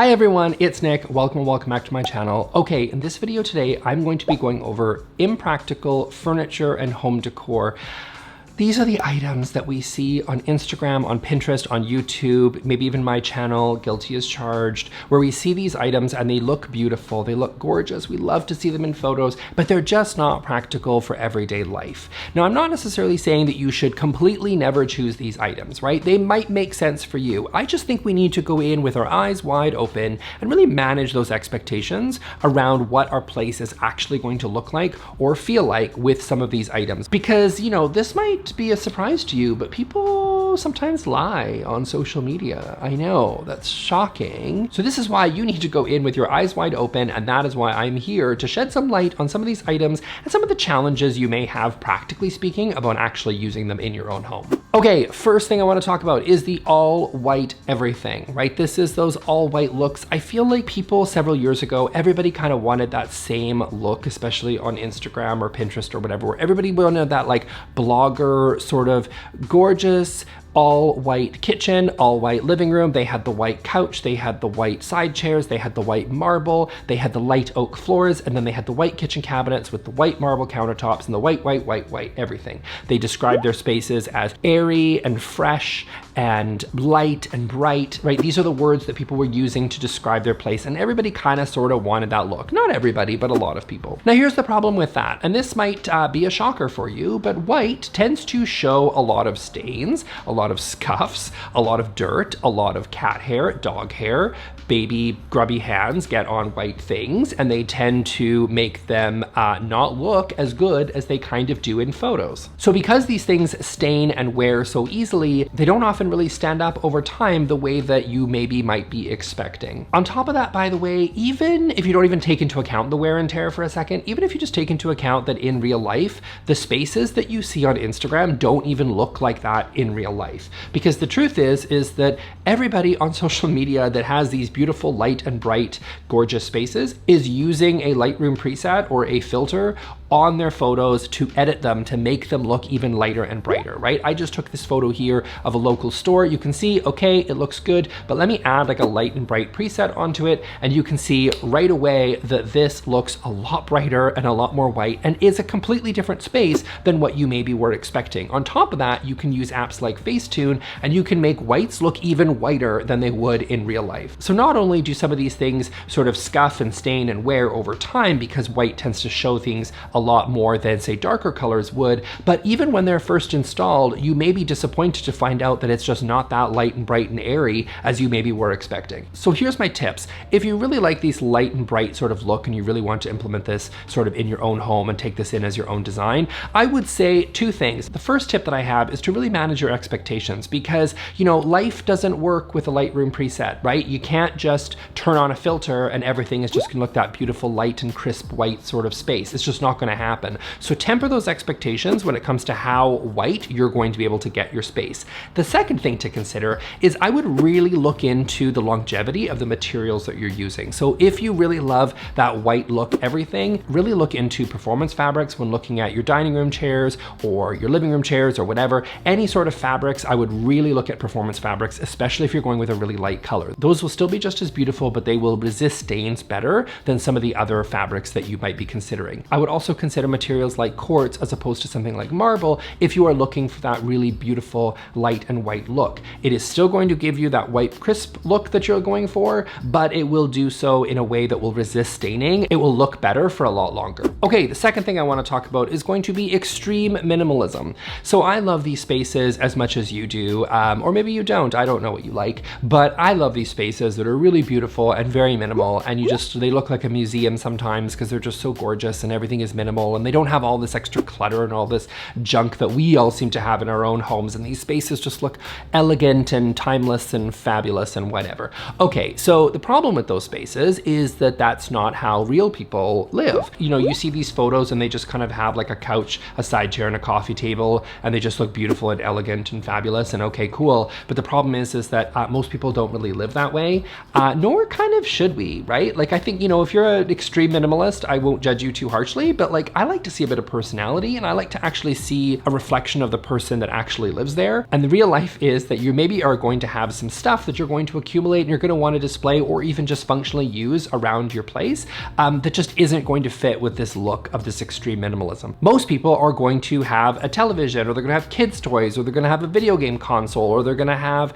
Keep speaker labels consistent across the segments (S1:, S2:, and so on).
S1: Hi everyone, it's Nick. Welcome back to my channel. Okay, in this video today, I'm going to be going over impractical furniture and home decor. These are the items that we see on Instagram, on Pinterest, on YouTube, maybe even my channel, Guilty as Charged, where we see these items and they look beautiful, they look gorgeous, we love to see them in photos, but they're just not practical for everyday life. Now, I'm not necessarily saying that you should completely never choose these items, right? They might make sense for you. I just think we need to go in with our eyes wide open and really manage those expectations around what our place is actually going to look like or feel like with some of these items. Because, you know, this might be a surprise to you, but people sometimes lie on social media. I know, that's shocking. So this is why you need to go in with your eyes wide open, and that is why I'm here to shed some light on some of these items and some of the challenges you may have, practically speaking, about actually using them in your own home. Okay, first thing I want to talk about is the all white everything, right? This is those all white looks. I feel like people several years ago, everybody kind of wanted that same look, especially on Instagram or Pinterest or whatever, where everybody wanted that like blogger sort of gorgeous all white kitchen, all white living room. They had the white couch, they had the white side chairs, they had the white marble, they had the light oak floors, and then they had the white kitchen cabinets with the white marble countertops and the white everything. They described their spaces as airy and fresh and light and bright, right? These are the words that people were using to describe their place, and everybody kind of sort of wanted that look. Not everybody, but a lot of people. Now here's the problem with that, and this might be a shocker for you, but white tends to show a lot of stains, a lot of scuffs, a lot of dirt, a lot of cat hair, dog hair, baby grubby hands get on white things, and they tend to make them not look as good as they kind of do in photos. So because these things stain and wear so easily, they don't often really stand up over time the way that you maybe might be expecting. On top of that, by the way, even if you don't even take into account the wear and tear for a second, even if you just take into account that in real life, the spaces that you see on Instagram don't even look like that in real life. Because the truth is that everybody on social media that has these beautiful light and bright, gorgeous spaces is using a Lightroom preset or a filter on their photos to edit them to make them look even lighter and brighter, right? I just took this photo here of a local store. You can see, okay, it looks good, but let me add like a light and bright preset onto it, and you can see right away that this looks a lot brighter and a lot more white and is a completely different space than what you maybe were expecting. On top of that, you can use apps like Facetune, and you can make whites look even whiter than they would in real life. So not only do some of these things sort of scuff and stain and wear over time because white tends to show things a lot more than say darker colors would, but even when they're first installed, you may be disappointed to find out that it's just not that light and bright and airy as you maybe were expecting. So here's my tips. If you really like these light and bright sort of look and you really want to implement this sort of in your own home and take this in as your own design, I would say two things. The first tip that I have is to really manage your expectations, because, you know, life doesn't work with a Lightroom preset, right? You can't just turn on a filter and everything is just gonna look that beautiful light and crisp white sort of space. It's just not gonna happen. So temper those expectations when it comes to how white you're going to be able to get your space. The second thing to consider is I would really look into the longevity of the materials that you're using. So if you really love that white look everything, really look into performance fabrics when looking at your dining room chairs or your living room chairs or whatever. Any sort of fabrics, I would really look at performance fabrics, especially if you're going with a really light color. Those will still be just as beautiful, but they will resist stains better than some of the other fabrics that you might be considering. I would also consider materials like quartz as opposed to something like marble if you are looking for that really beautiful light and white look. It is still going to give you that white crisp look that you're going for, but it will do so in a way that will resist staining. It will look better for a lot longer. Okay, the second thing I want to talk about is going to be extreme minimalism. So I love these spaces as much as you do, or maybe you don't, I don't know what you like, but I love these spaces that are really beautiful and very minimal, and they look like a museum sometimes because they're just so gorgeous and everything is minimal and they don't have all this extra clutter and all this junk that we all seem to have in our own homes, and these spaces just look elegant and timeless and fabulous and whatever. Okay, so the problem with those spaces is that that's not how real people live. You know, you see these photos and they just kind of have like a couch, a side chair, and a coffee table, and they just look beautiful and elegant and fabulous and okay, cool. But the problem is that most people don't really live that way, nor kind of should we, right? Like I think, you know, if you're an extreme minimalist, I won't judge you too harshly, but but like I like to see a bit of personality, and I like to actually see a reflection of the person that actually lives there. And the real life is that you maybe are going to have some stuff that you're going to accumulate and you're going to want to display or even just functionally use around your place that just isn't going to fit with this look of this extreme minimalism. Most people are going to have a television, or they're going to have kids' toys, or they're going to have a video game console, or they're going to have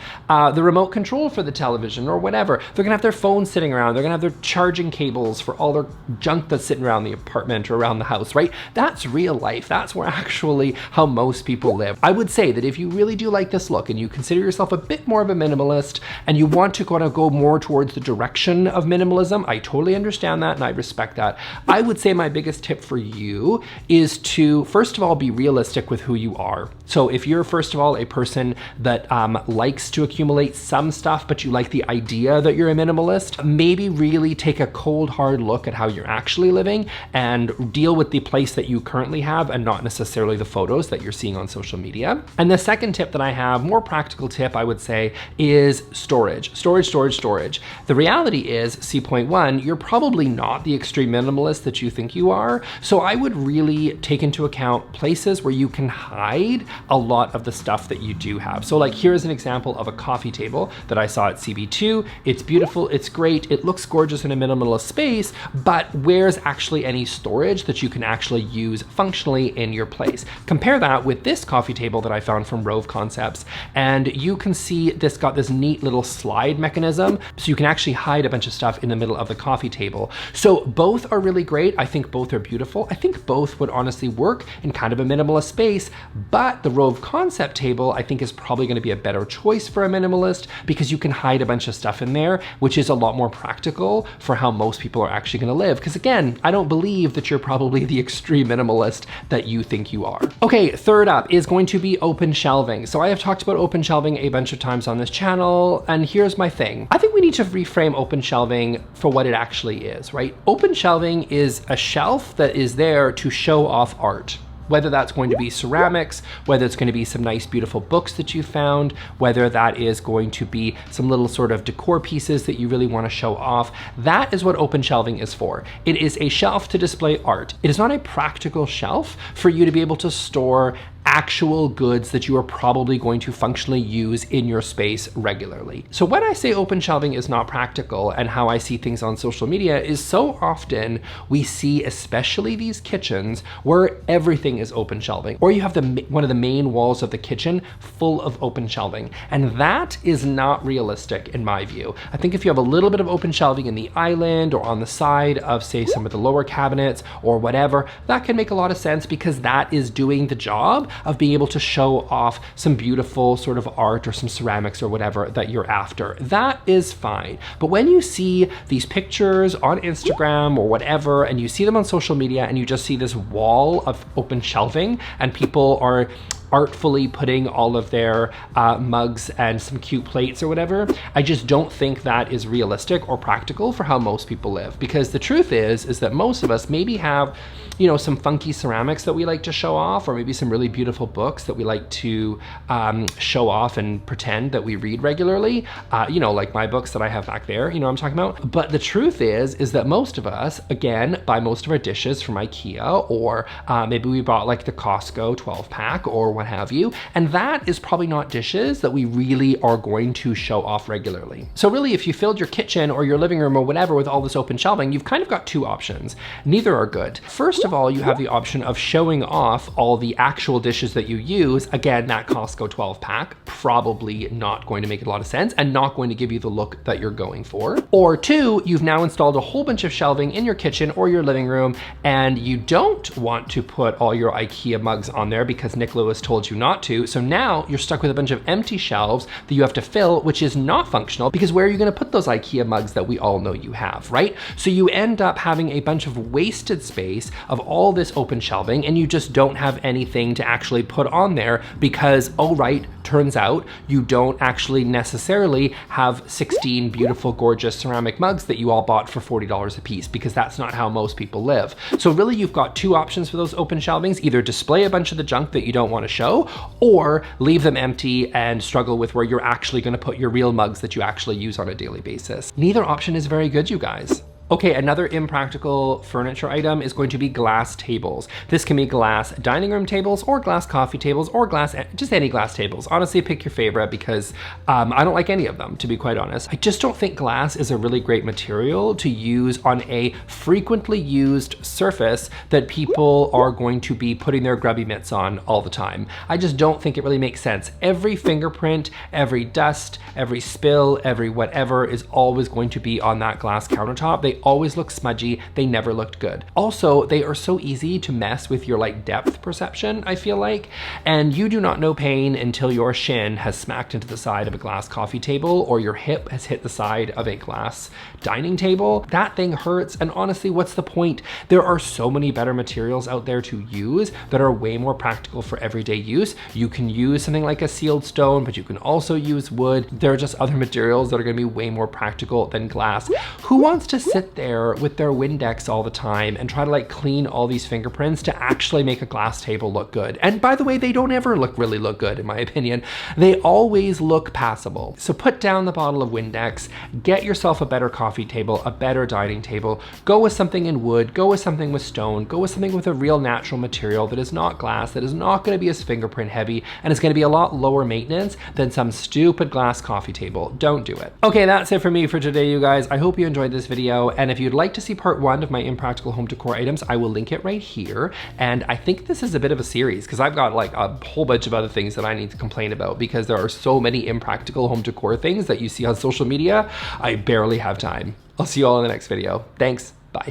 S1: the remote control for the television or whatever. They're going to have their phone sitting around. They're going to have their charging cables for all their junk that's sitting around the apartment or around the house, right? That's real life. That's where actually how most people live. I would say that if you really do like this look and you consider yourself a bit more of a minimalist and you want to kind of go more towards the direction of minimalism, I totally understand that and I respect that. I would say my biggest tip for you is to, first of all, be realistic with who you are. So if you're, first of all, a person that likes to accumulate some stuff, but you like the idea that you're a minimalist, maybe really take a cold, hard look at how you're actually living and deal with the place that you currently have and not necessarily the photos that you're seeing on social media. And the second tip that I have, more practical tip, I would say, is storage. Storage. The reality is, see, point one, you're probably not the extreme minimalist that you think you are. So I would really take into account places where you can hide a lot of the stuff that you do have. So like here's an example of a coffee table that I saw at CB2. It's beautiful, it's great, it looks gorgeous in a minimalist space, but where's actually any storage that you can actually use functionally in your place? Compare that with this coffee table that I found from Rove Concepts, and you can see this got this neat little slide mechanism, so you can actually hide a bunch of stuff in the middle of the coffee table. So both are really great. I think both are beautiful. I think both would honestly work in kind of a minimalist space, but the Rove concept table I think is probably going to be a better choice for a minimalist because you can hide a bunch of stuff in there, which is a lot more practical for how most people are actually going to live. Because again, I don't believe that you're probably the extreme minimalist that you think you are. Okay, third up is going to be open shelving. So I have talked about open shelving a bunch of times on this channel, and here's my thing. I think we need to reframe open shelving for what it actually is, right? Open shelving is a shelf that is there to show off art. Whether that's going to be ceramics, whether it's going to be some nice, beautiful books that you found, whether that is going to be some little sort of decor pieces that you really want to show off. That is what open shelving is for. It is a shelf to display art. It is not a practical shelf for you to be able to store actual goods that you are probably going to functionally use in your space regularly. So when I say open shelving is not practical, and how I see things on social media is so often we see, especially these kitchens, where everything is open shelving, or you have one of the main walls of the kitchen full of open shelving. And that is not realistic in my view. I think if you have a little bit of open shelving in the island or on the side of, say, some of the lower cabinets or whatever, that can make a lot of sense because that is doing the job of being able to show off some beautiful sort of art or some ceramics or whatever that you're after. That is fine. But when you see these pictures on Instagram or whatever, and you see them on social media and you just see this wall of open shelving and people are artfully putting all of their mugs and some cute plates or whatever, I just don't think that is realistic or practical for how most people live. Because the truth is that most of us maybe have, you know, some funky ceramics that we like to show off, or maybe some really beautiful books that we like to show off and pretend that we read regularly, you know, like my books that I have back there, you know what I'm talking about? But the truth is that most of us, again, buy most of our dishes from IKEA, or maybe we bought like the Costco 12 pack or what have you, and that is probably not dishes that we really are going to show off regularly. So really, if you filled your kitchen or your living room or whatever with all this open shelving, you've kind of got two options. Neither are good. First of all, you have the option of showing off all the actual dishes that you use. Again, that Costco 12 pack, probably not going to make a lot of sense and not going to give you the look that you're going for. Or two, you've now installed a whole bunch of shelving in your kitchen or your living room, and you don't want to put all your IKEA mugs on there because Nick Lewis told you not to. So now you're stuck with a bunch of empty shelves that you have to fill, which is not functional, because where are you going to put those IKEA mugs that we all know you have, right? So you end up having a bunch of wasted space of all this open shelving, and you just don't have anything to actually put on there because, oh right, turns out you don't actually necessarily have 16 beautiful, gorgeous ceramic mugs that you all bought for $40 a piece, because that's not how most people live. So really, you've got two options for those open shelvings: either display a bunch of the junk that you don't want to show, or leave them empty and struggle with where you're actually going to put your real mugs that you actually use on a daily basis. Neither option is very good, you guys. Okay, another impractical furniture item is going to be glass tables. This can be glass dining room tables or glass coffee tables or just any glass tables. Honestly, pick your favorite because I don't like any of them, to be quite honest. I just don't think glass is a really great material to use on a frequently used surface that people are going to be putting their grubby mitts on all the time. I just don't think it really makes sense. Every fingerprint, every dust, every spill, every whatever is always going to be on that glass countertop. They always look smudgy. They never looked good. Also, they are so easy to mess with your like depth perception, I feel like, and you do not know pain until your shin has smacked into the side of a glass coffee table or your hip has hit the side of a glass dining table. That thing hurts, and honestly, what's the point? There are so many better materials out there to use that are way more practical for everyday use. You can use something like a sealed stone, but you can also use wood. There are just other materials that are gonna be way more practical than glass. Who wants to sit there with their Windex all the time and try to like clean all these fingerprints to actually make a glass table look good? And by the way, they don't ever really look good in my opinion. They always look passable. So put down the bottle of Windex, get yourself a better coffee table, a better dining table, go with something in wood, go with something with stone, go with something with a real natural material that is not glass, that is not gonna be as fingerprint heavy, and it's gonna be a lot lower maintenance than some stupid glass coffee table. Don't do it. Okay, that's it for me for today, you guys. I hope you enjoyed this video. And if you'd like to see part 1 of my impractical home decor items, I will link it right here. And I think this is a bit of a series because I've got like a whole bunch of other things that I need to complain about because there are so many impractical home decor things that you see on social media. I barely have time. I'll see you all in the next video. Thanks.